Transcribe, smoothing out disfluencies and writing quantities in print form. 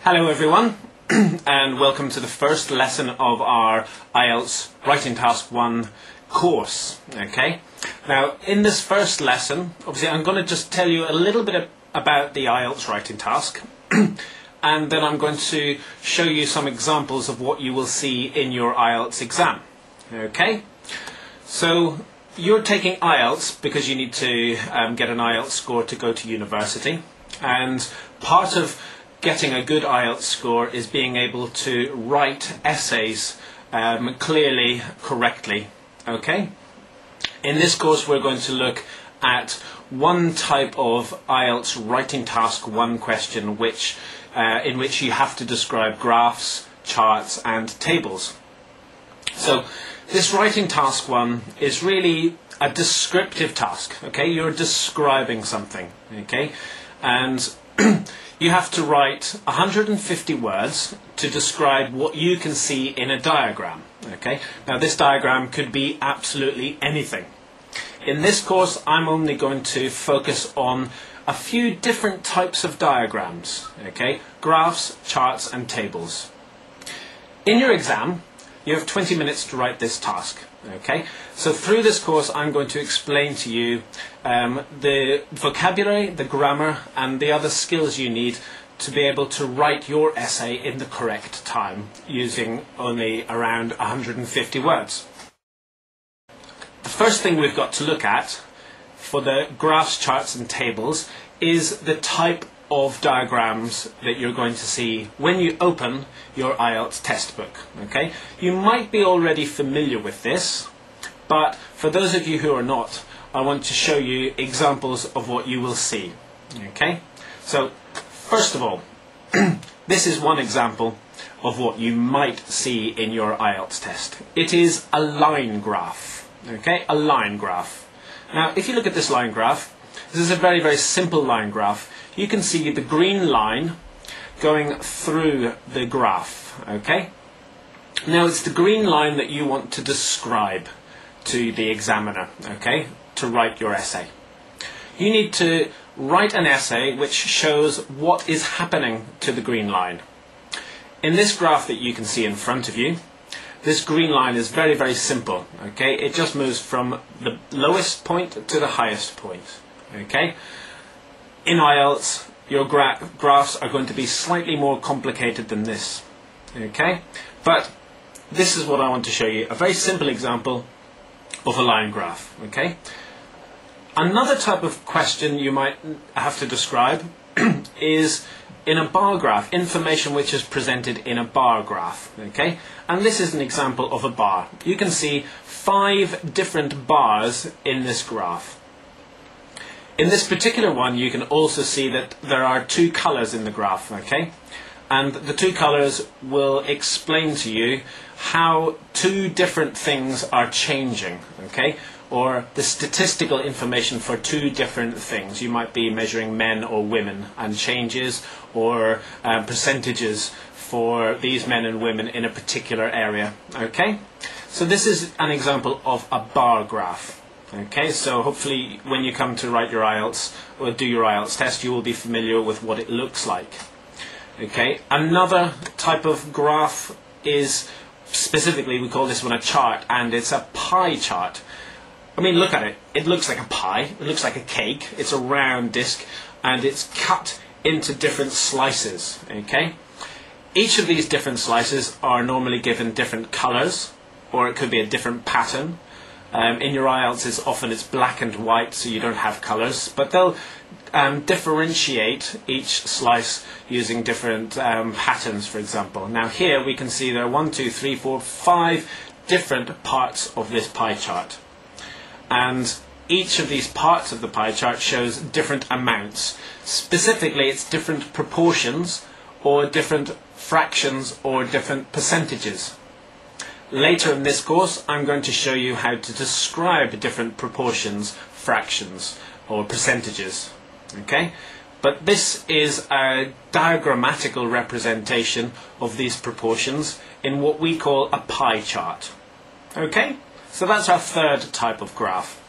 Hello everyone and welcome to the first lesson of our IELTS Writing Task 1 course. Okay, now in this first lesson, obviously I'm going to just tell you a little bit about the IELTS writing task and then I'm going to show you some examples of what you will see in your IELTS exam. Okay, so you're taking IELTS because you need to get an IELTS score to go to university, and part of getting a good IELTS score is being able to write essays clearly, correctly. Okay? In this course we're going to look at one type of IELTS writing task 1 question in which you have to describe graphs, charts and tables. So this writing task 1 is really a descriptive task. Okay? You're describing something. Okay? And you have to write 150 words to describe what you can see in a diagram. Okay? Now this diagram could be absolutely anything. In this course I'm only going to focus on a few different types of diagrams. Okay? Graphs, charts and tables. In your exam you have 20 minutes to write this task. Okay, so through this course I'm going to explain to you the vocabulary, the grammar and the other skills you need to be able to write your essay in the correct time using only around 150 words. The first thing we've got to look at for the graphs, charts and tables is the type of diagrams that you're going to see when you open your IELTS test book. Okay? You might be already familiar with this, but for those of you who are not, I want to show you examples of what you will see. Okay? So, first of all, this is one example of what you might see in your IELTS test. It is a line graph. Okay? A line graph. Now, if you look at this line graph, this is a very, very simple line graph. You can see the green line going through the graph. Okay? Now it's the green line that you want to describe to the examiner, okay, to write your essay. You need to write an essay which shows what is happening to the green line. In this graph that you can see in front of you, this green line is very, very simple. Okay? It just moves from the lowest point to the highest point. Okay? In IELTS, your graphs are going to be slightly more complicated than this. Okay? But this is what I want to show you, a very simple example of a line graph. Okay? Another type of question you might have to describe is in a bar graph, information which is presented in a bar graph. Okay? And this is an example of a bar. You can see 5 different bars in this graph. In this particular one you can also see that there are 2 colours in the graph, okay? And the 2 colours will explain to you how 2 different things are changing, okay? Or the statistical information for 2 different things. You might be measuring men or women and changes, or percentages for these men and women in a particular area, okay? So this is an example of a bar graph. Okay, so hopefully when you come to write your IELTS or do your IELTS test, you will be familiar with what it looks like. Okay, another type of graph is, specifically we call this one a chart, and it's a pie chart. I mean, look at it. It looks like a pie, it looks like a cake, it's a round disc, and it's cut into different slices. Okay, each of these different slices are normally given different colours, or it could be a different pattern. In your IELTS it's black and white, so you don't have colours, but they'll differentiate each slice using different patterns, for example. Now here we can see there are 1, 2, 3, 4, 5 different parts of this pie chart. And each of these parts of the pie chart shows different amounts. Specifically it's different proportions, or different fractions, or different percentages. Later in this course I'm going to show you how to describe different proportions, fractions or percentages. Okay? But this is a diagrammatical representation of these proportions in what we call a pie chart. Okay? So that's our third type of graph.